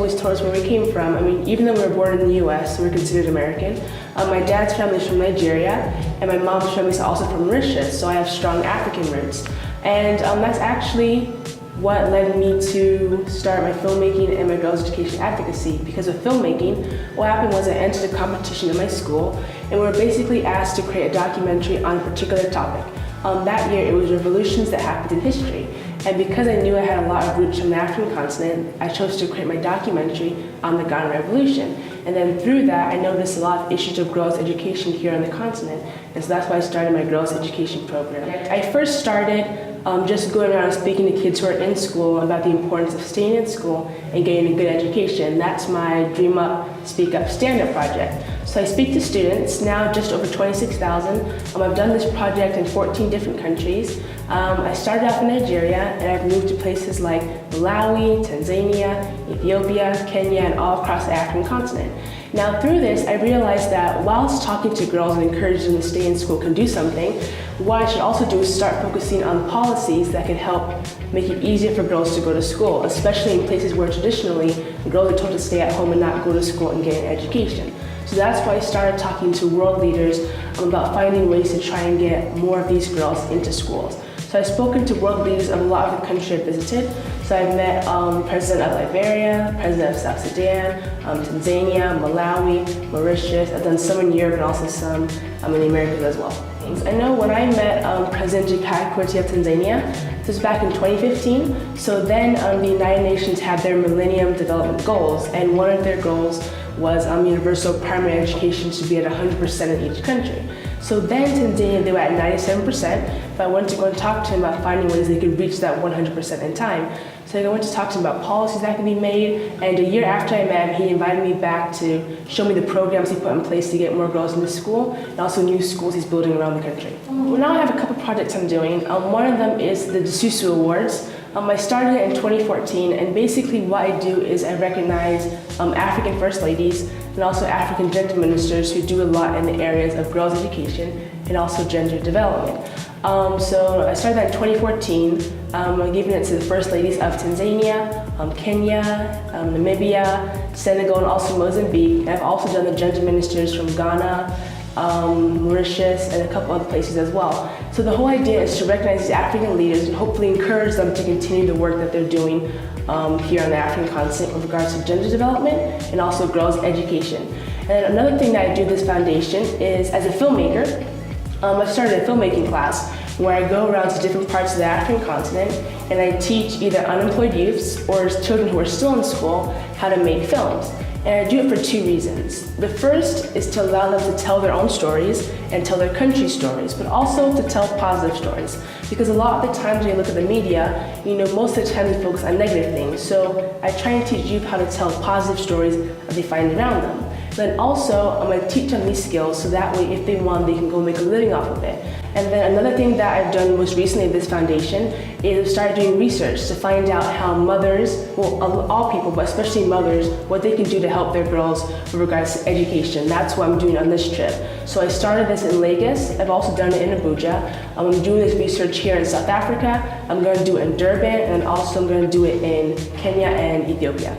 always told us where we came from. I mean, even though we were born in the US, we're considered American. My dad's family is from Nigeria, and my mom's family is also from Mauritius, so I have strong African roots. And that's actually what led me to start my filmmaking and my girls' education advocacy. Because with filmmaking, what happened was I entered a competition in my school, and we were basically asked to create a documentary on a particular topic. That year, it was revolutions that happened in history. And because I knew I had a lot of roots from the African continent, I chose to create my documentary on the Ghana Revolution. And then through that, I noticed a lot of issues of girls' education here on the continent. And so that's why I started my girls' education program. I first started just going around and speaking to kids who are in school about the importance of staying in school and getting a good education. That's my Dream Up, Speak Up, Stand Up project. So I speak to students, now just over 26,000. I've done this project in 14 different countries. I started off in Nigeria, and I've moved to places like Malawi, Tanzania, Ethiopia, Kenya, and all across the African continent. Now through this, I realized that whilst talking to girls and encouraging them to stay in school can do something, what I should also do is start focusing on policies that can help make it easier for girls to go to school, especially in places where traditionally girls are told to stay at home and not go to school and get an education. So that's why I started talking to world leaders about finding ways to try and get more of these girls into schools. So I've spoken to world leaders of a lot of the countries I've visited. So I've met President of Liberia, President of South Sudan, Tanzania, Malawi, Mauritius. I've done some in Europe and also some in the Americas as well. I know when I met President Jakaya Kikwete of Tanzania, this was back in 2015. So then the United Nations had their Millennium Development Goals, and one of their goals was universal primary education to be at 100% in each country. So then Tanzania, they were at 97%, but I wanted to go and talk to him about finding ways they could reach that 100% in time. So I went to talk to him about policies that could be made, and a year after I met him, he invited me back to show me the programs he put in place to get more girls into school, and also new schools he's building around the country. Well, now I have a couple projects I'm doing. One of them is the Dasusu Awards. I started it in 2014, and basically what I do is I recognize African First Ladies and also African Gender Ministers who do a lot in the areas of girls' education and also gender development. So I started that in 2014, giving it to the First Ladies of Tanzania, Kenya, Namibia, Senegal, and also Mozambique. And I've also done the Gender Ministers from Ghana, Mauritius, and a couple other places as well. So the whole idea is to recognize these African leaders and hopefully encourage them to continue the work that they're doing here on the African continent with regards to gender development and also girls' education. And another thing that I do with this foundation is, as a filmmaker, I started a filmmaking class where I go around to different parts of the African continent and I teach either unemployed youths or children who are still in school how to make films. And I do it for two reasons. The first is to allow them to tell their own stories and tell their country's stories, but also to tell positive stories. Because a lot of the times when you look at the media, most of the time they focus on negative things. So I try and teach youth how to tell positive stories that they find around them. Then also, I'm going to teach them these skills so that way if they want, they can go make a living off of it. And then another thing that I've done most recently at this foundation is I've started doing research to find out how mothers, well, all people, but especially mothers, what they can do to help their girls with regards to education. That's what I'm doing on this trip. So I started this in Lagos. I've also done it in Abuja. I'm doing this research here in South Africa. I'm going to do it in Durban, and also I'm going to do it in Kenya and Ethiopia.